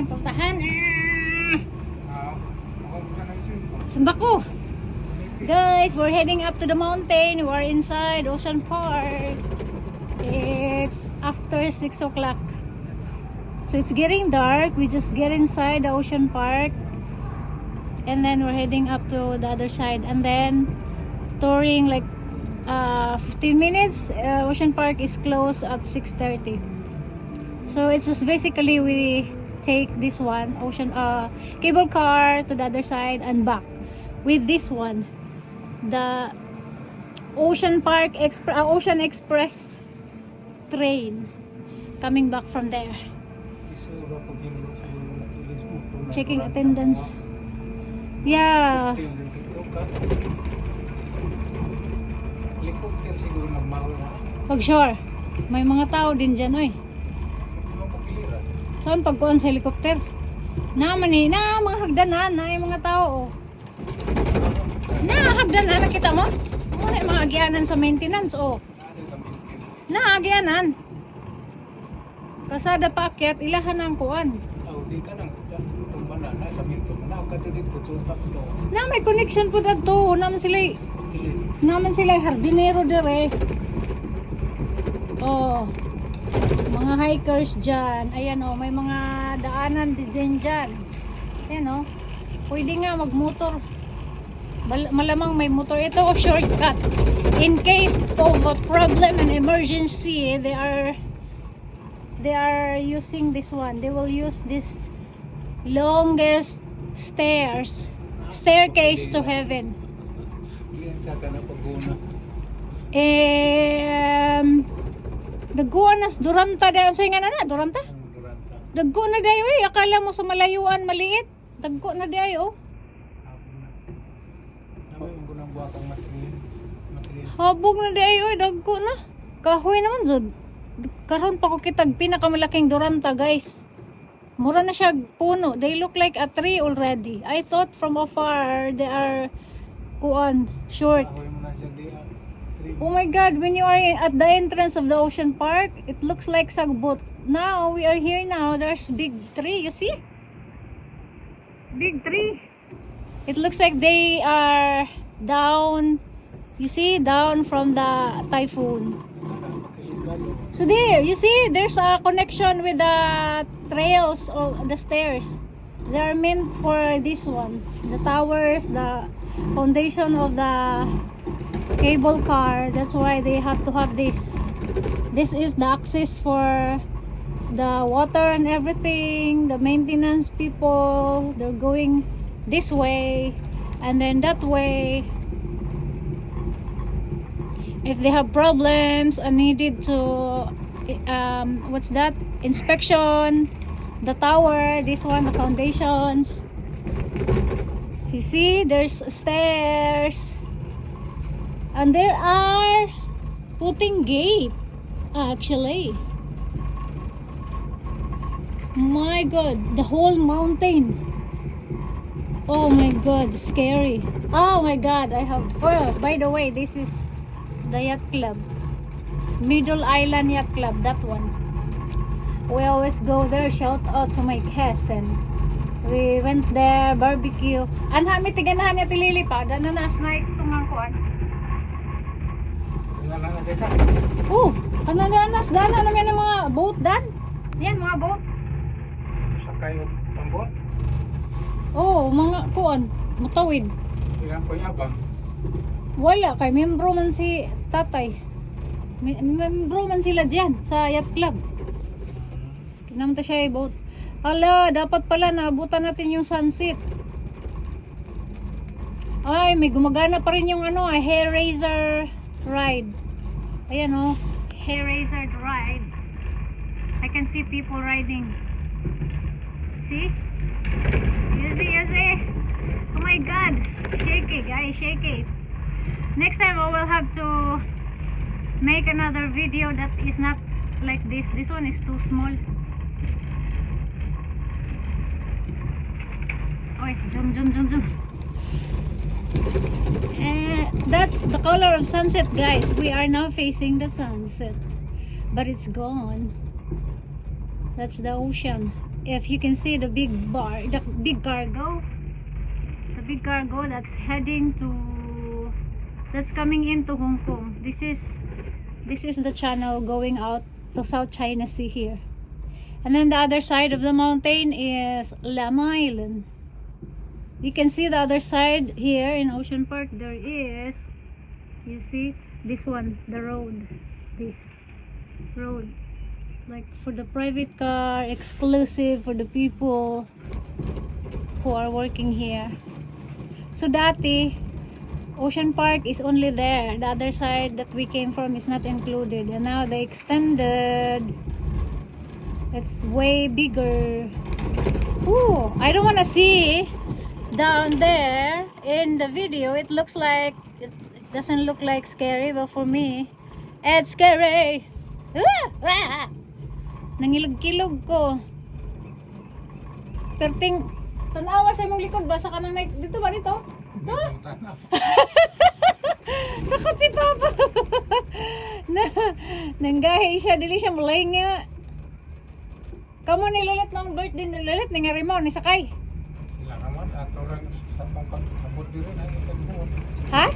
aming puntahan. Sambako. Guys, we're heading up to the mountain. We're inside Ocean Park. It's after 6 o'clock. So it's getting dark. We just get inside the Ocean Park. And then we're heading up to the other side. And then touring like 15 minutes. Ocean Park is closed at 6:30. So it's just basically we take this one cable car to the other side and back with this one, the Ocean Express train coming back from there. Checking attendance. Yeah. Pag sure, may mga tao din dyan, oy. Saan pagkuhan sa helicopter? Naman eh, mga hagdanan, na yung mga tao, oh. Hagdanan, nakita mo? Muna yung mga agyanan sa maintenance, oh. Agyanan. Kasada pa akyat, ilahan ang kuhan. May connection po dito. Naman sila hardinero dire. Oh. Mga hikers dyan. Ayan o, may mga daanan din dyan. Ayan o. Pwede nga magmotor. Malamang may motor. Ito o, shortcut. In case of a problem and emergency, they are using this one. They will use this longest staircase to heaven. Dagguan nas Duranta dayon sa nga na Duranta. Daggo na dayo eh, akala mo sa malayuan maliit. Daggo na dayo. Habog na dayo, daggo na. Kahoy naman jud. Karon pa ko kitag pinakamalaking Duranta, guys. Mura na siya puno. They look like a tree already. I thought from afar they are short. Oh my God, when you are at the entrance of the Ocean Park, it looks like sagbot. Now, we are here now. There's big tree, you see? Big tree. It looks like they are down, you see, down from the typhoon. So there, you see, there's a connection with the trails or the stairs. They are meant for this one. The towers, the foundation of the cable car. That's why they have to have this. This is the access for the water and everything. The maintenance people, they're going this way and then that way. If they have problems and needed to inspection the tower, this one, the foundations. You see, there's stairs. And there are putting gate, actually. My God, the whole mountain. Oh my God, scary. Oh my God, by the way, this is the yacht club. Middle Island Yacht Club, that one. We always go there. Shout out to my cousin. We went there, barbecue. Anhami tiganahan niya tilili pa. Dananas na itong kuan. Ananas, dana naman ng mga boat dan. Yan, mga boat. Sakay ng boat? Mga kuan, mutawid. Ilang po yabang? Wala, kay membro man si tatay. Membro man sila dyan sa yacht club. Kinamta siya yung boat. Hala, dapat pala naabutan natin yung sunset. Ay, may gumagana pa rin yung hair razor ride. Ayan hair razor ride. I can see people riding. See? You see? Oh my God. Shake it, guys, shake it. Next time I will have to make another video that is not like this. This one is too small. Wait, zoom. That's the color of sunset, guys. We are now facing the sunset, but it's gone. That's the ocean. if you can see the big bar, the big cargo that's heading to, that's coming into Hong Kong. This is the channel going out to South China Sea here. And then the other side of the mountain is Lam Island. You can see the other side here in Ocean Park. There is, you see this one, the road, this road, like for the private car, exclusive for the people who are working here. So dati Ocean Park is only there, the other side that we came from is not included, and now they extended. It's way bigger. Ooh, I don't want to see down there in the video. It looks like, it doesn't look like scary, but for me it's scary. Nangilog-kilog ko. Perting tanawa sa imong likod ba sa kanang may dito ba dito? Ha? Takot si Papa. Nanggahi siya, dili siya mulay nga. Kamu nilulit ng birthday nilulit ni nga rimon ni sakay. Sila naman ato lang sa pagkabot diri na yung pagbuot. Ha?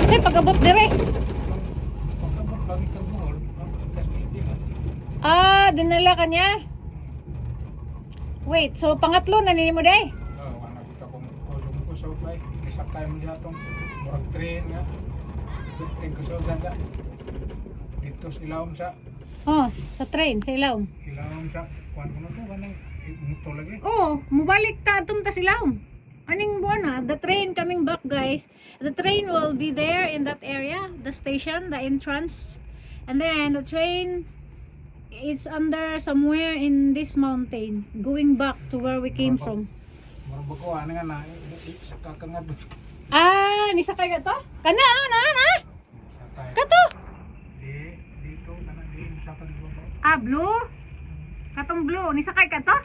Say pagabot dire. Pagkabot lagi kang buol, kasi hindi na. Ah, dinala ka niya. Wait, so pangatlo na nini mo day? Wala kita kung ulong ko sa ubay. Isakay mo dyan itong murag train nga. Tingin ko sa ganda. Dito silawom sa Oh, sa train, sa ilawom. silawom sa kuwan ko na to. Kanang muto lagi. Oh, mubalik ta atum ta silawom. Aning buwan na, the train coming back guys. The train will be there in that area, the station, the entrance. And then the train it's under somewhere in this mountain, going back to where we came from. Murag ko ano nga na saka ka nga doon. Ah, ni sakay ka to? Kana, na. Sakay. Kato. Dito kana di sa pagbuot. Ah, blue. Katong blue, ni sakay ka to?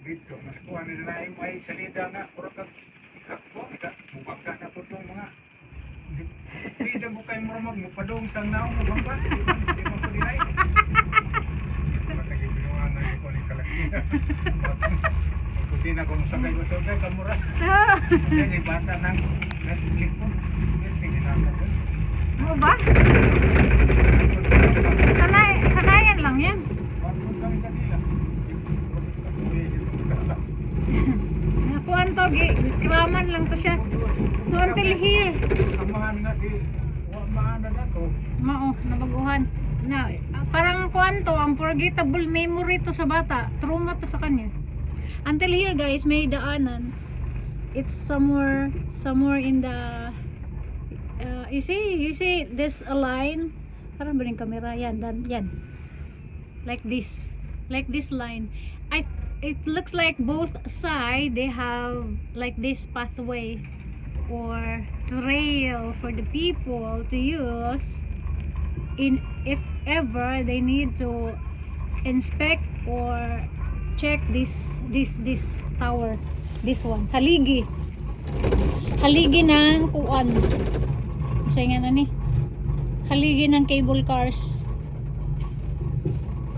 Dito mas kuha ni na yung may salida nga puro kag ikakbo ika mubangka na po itong mga di dyan ko kayo murag mupadong sa naong mubangka di mo ko dinay matagin binuhan na yung kulit kalakina hindi na kung sakay mo sa kamura hindi bata ng Netflix po hindi ginaka doon Mo ba? Sanayan lang yan. bakit kami kanila Nakuan to, kraman lang to siya. So until here, ang mga nga di maana na to mao, nabaguhan. Na, parang kuan to, unforgettable memory to sa bata. Trauma to sa kanya. Until here guys, may daanan. It's somewhere in the you see there's a line. Parang ba yung camera? Yan. Like this line. It looks like both sides they have like this pathway or trail for the people to use in if ever they need to inspect or check this tower, this one, haligi ng kuan isa nga na ni haligi ng cable cars.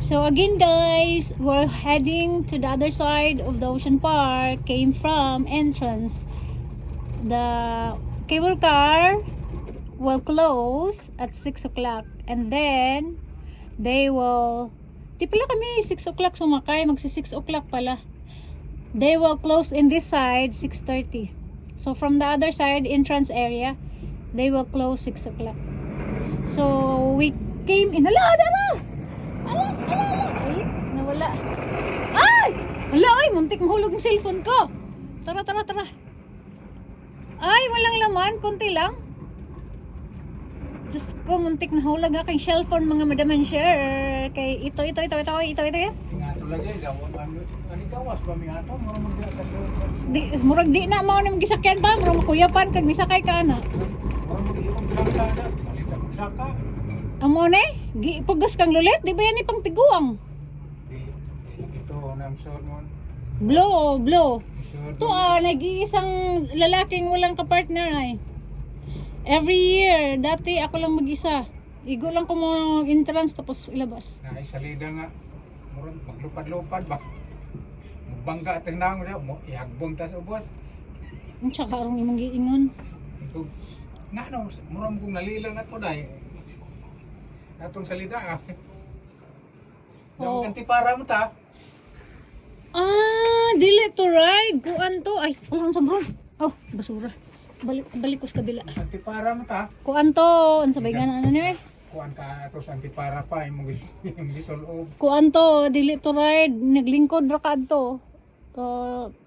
So again guys, we're heading to the other side of the Ocean Park. Came from entrance. The cable car will close at 6 o'clock, and then they will, di pala kami 6 o'clock sumakay, magsi 6 o'clock pala. They will close in this side 6:30. So from the other side, entrance area, they will close 6 o'clock. So we came in, ala, ay, nawala. Ay! Wala, ay, muntik mahulog yung cellphone ko. Tara. Ay, walang laman, konti lang. Diyos ko, muntik na hulag aking cellphone, mga madam and share. Kay ito yan. nga to lagi gawon ani kawas pa mi ato murag magdiya sa Di, murag di na mao nang gisakyan pa, murag makuyapan kag nisakay ka na. murag mag-iong lang kada palita mo saka Amo ne? Pugas kang lulit, di ba yan ipang tiguang? di ito nam sure mo Blow. sure Ito nag-iisang lalaking walang kapartner ay. Every year, dati ako lang mag-isa. Igo lang ko mo entrance tapos ilabas. na salida nga murag maglupad-lupad ba. Magbangga at naong siya, ihagbong tas ubos. Ang tsaka arong imong giingon. Ito, nga no, murag kong nalilang at po dahil. Atong salita ah. Oo. Daw para mo ta. Ah, dili to ride. Kuan to. Ay, wala sa bron. Oh, basura. Balik ko sa kabila. Antipara mo ta. Kuan to. Ang sabay nga na ano niya eh. Kuan ka ato sa antipara pa imong gisolob. Kuan to. Dili to ride. Naglingkod ra ka to.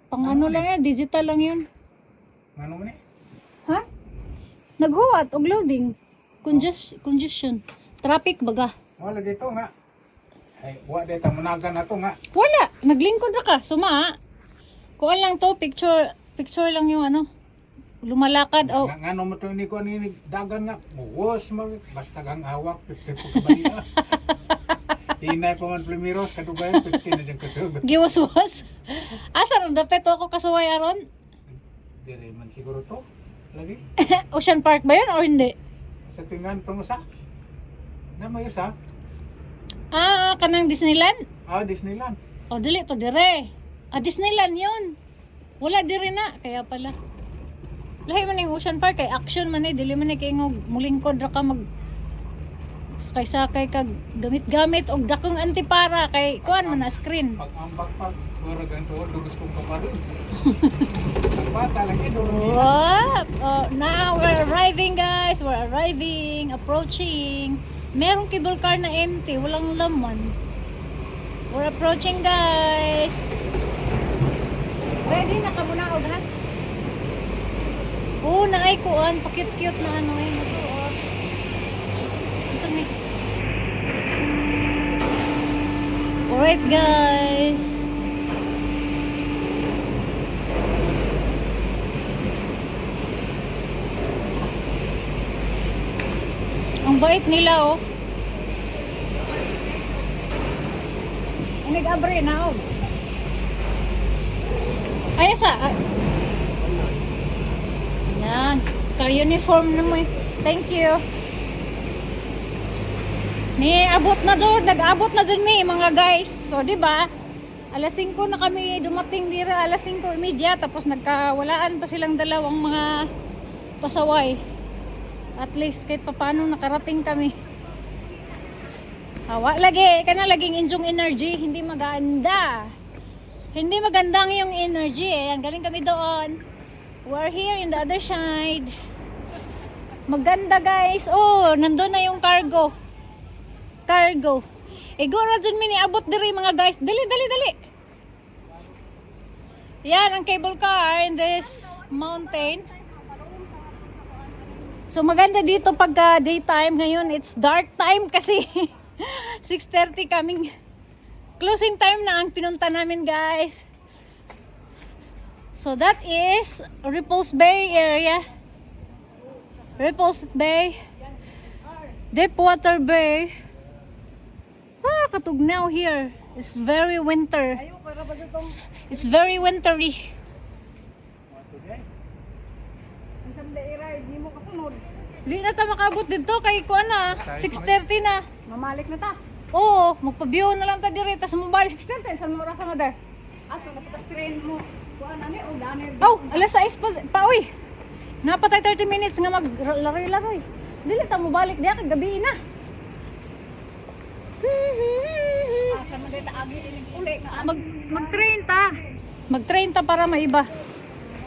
Pang ano lang yan. Digital lang yun. Ngano man eh? Ha? Naghuwat og loading. Congestion. Traffic baga. Wala dito nga. Ay, wa dito managan ato nga. Wala. Naglingkod ra ka. Suma. Kuan lang to. Picture lang yung ano. Lumalakad. Oh. Ngano mo to ni ko ni dagan nga. Buwas mag basta gang awak 50 po kabaliya. Hinay pa man primiros kadugay 50 na jang kasug. Giwas-was. Asa ron dapat ako kasuway aron? Dire man siguro to. Lagi. Ocean Park ba yun or hindi? Sa tingan tong usa. Na may usa. Ah, kanang Disneyland? Ah, Disneyland. O, dili to dire. Ah, Disneyland yun. Wala dire na. Kaya pala. Lahi man yung Ocean Park. Kay action man eh. Dili man eh. Kaya mulingkod ra ka mag... Sakay kag gamit-gamit. O dakong antipara. Kay kuan man na screen. Pag ambak pa, mura ganito, lugos kong kaparin. Ang bata lagi, durong What? Oh, now we're arriving guys. We're arriving. Approaching. Merong cable car na empty. Walang laman. We're approaching guys. Ready na ka muna og ha? Oo, naay kuan. Pakit-cute na ano eh. Isang may... Alright guys. Ang bait nila oh. Nag-abre na oh. Ayos ah. Yan. Ka-uniform na mo eh. Thank you. Ni abot na doon, nag-abot na doon mi mga guys. So di ba? Alas 5 na kami dumating dira, alas 5:30 tapos nagkawalaan pa silang dalawang mga pasaway. At least kahit papaano nakarating kami. Hawa lagi, kana laging injong energy, hindi maganda. Hindi magandang yung energy eh. Ang galing kami doon. We're here in the other side. Maganda guys. Oh, nandun na yung cargo. Igora dyan mini abot diri mga guys. Dali. Yan ang cable car in this mountain. So maganda dito pagka daytime. Ngayon it's dark time kasi 6:30 kaming closing time na ang pinunta namin guys. So that is Repulse Bay area. Repulse Bay. Deepwater Bay. Ah, katugnaw here. It's very winter. It's very wintry. Di na ta makabot dito kay kuan na 6:30 na. Mamalik na ta. Oo, magpa-view na lang ta dire tas mobile 6:30 sa oras na der. Ato na ta train mo. Kuan ani o dani. Oh, alas 6 pa uy. Napatay 30 minutes nga maglaro-laro. Dili ta mo balik diya kag gabi na. Asa man dita agi uli nga Mag-train ta. Mag-train ta para maiba.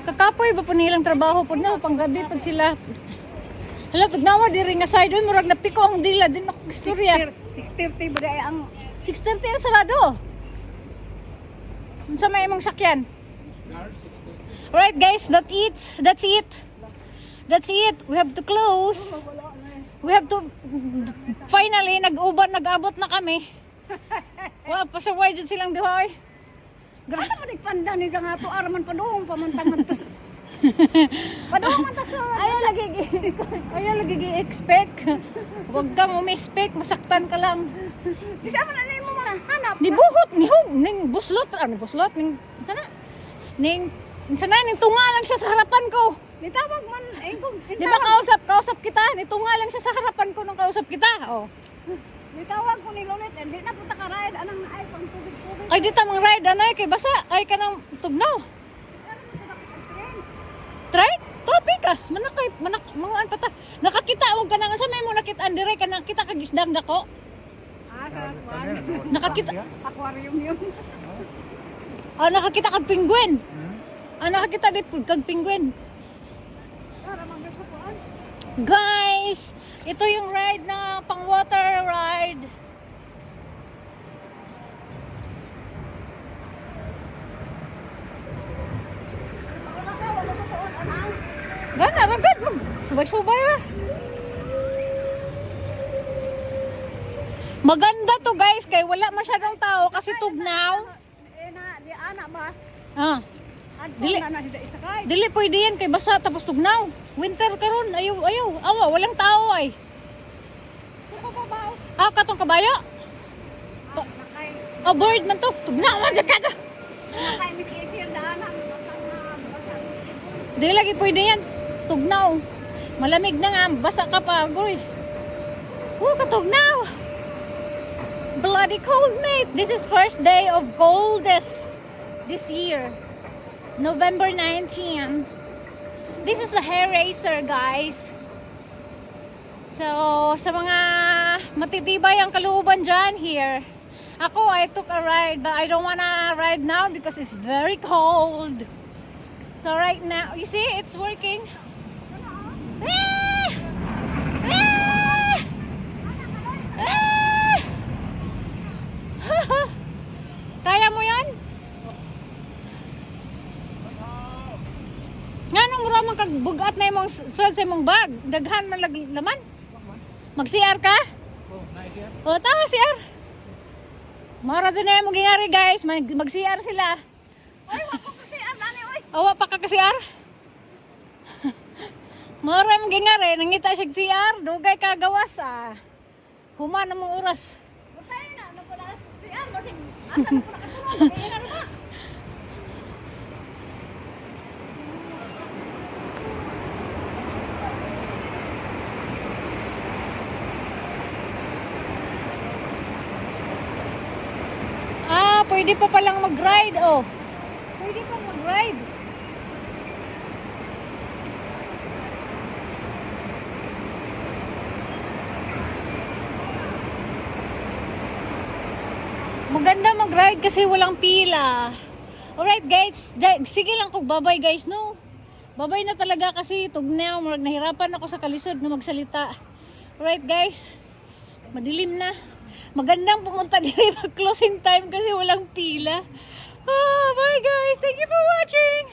Kakapoy ba po nilang trabaho po na panggabi pag sila. Hala, tugnawa diri nga side. Uy, murag napiko ang dila. Din ako istorya. 6:30 ba day ang 6:30 ang sarado. Unsa may imong sakyan? Alright guys, that's it. We have to close. We have to finally nag-abot na kami. Wa pasaway jud silang duha. asa man nagpanda ni nga to araman padung pamantang man tas. Padung man tas. Ayaw lagi gi-expect. Huwag kang umi-expect, masaktan ka lang. Di sa man ani mo man hanap. Nibuhot, nihog, ning buslot, ning sana ning tunga lang siya sa harapan ko. Nitawag man ay kung Di ba kausap kita, nitunga lang siya sa harapan ko nung kausap kita. Oh. Nitawag ko ni Lolit, hindi na punta ka ride. Anong ay, pang tubig-tubig. Ay, di tamang ride, anay, kay basa. Ay, kanang tugnaw. Ano mo sila sa train? Try? Topikas, manakay, mga pata. Nakakita, huwag ka na nga sa may mo nakita, dire ka nakita kagisdang dako. Ah, sa kwan. Nakakita. Aquarium yun. Ah, nakakita kag penguin. Hmm? Ah, nakakita dit kag penguin. Para mag-gusto ko. Guys, ito yung ride na pang water ride. Wala ka, wala ko doon. Anang? Gana, ragad mo. Subay-subay ba? Maganda to guys, kay wala masyadong tao kasi tugnaw. Eh na, di anak ba? Ah, Adto Dili. na na isakay. dili pwede yan kay basa tapos tugnaw. Winter karon, ayaw, ayaw. Awa, walang tao ay. Suko pa ba? Ah, katong kabayo. Nakay. Oh, board man to. Tugnaw man dyan ka to. Nakay mikisir na anak. Di lagi pwede yan. Tugnaw. Malamig na nga, basa ka pa, agoy. Katugnaw. Bloody cold, mate. This is first day of coldest this year. November 19. This is the hair racer, guys. So, sa mga matitibay ang kalooban dyan here. Ako, I took a ride, but I don't wanna ride now because it's very cold. So right now, you see, it's working. Ah! Ah! Ah! Kaya mo yan? Nga nung maramang kagbugat na yung suwad sa imong bag. Daghan man laman. Mag-CR ka? Oh, nice yan. O, tama CR. Mara dyan na yung magyayari guys. Mag-CR sila. Ay, wako kasi dali oy. Awa pa ka CR. Mara yung magyayari. Nangita siya CR. Dugay ka gawas ah. Huma na mong oras. Butay na, ano pala si An, basig asa na pala katulog. Kaya na ba? Ah, pwede pa palang mag-ride, oh. Pwede pa mag-ride. Maganda mag-ride kasi walang pila. Alright guys, sige lang kung babay guys, no? Babay na talaga kasi tugnaw, nahirapan ako sa kalisod na magsalita. Alright guys, madilim na. Magandang pumunta dito mag closing time kasi walang pila. Ah, bye guys, thank you for watching.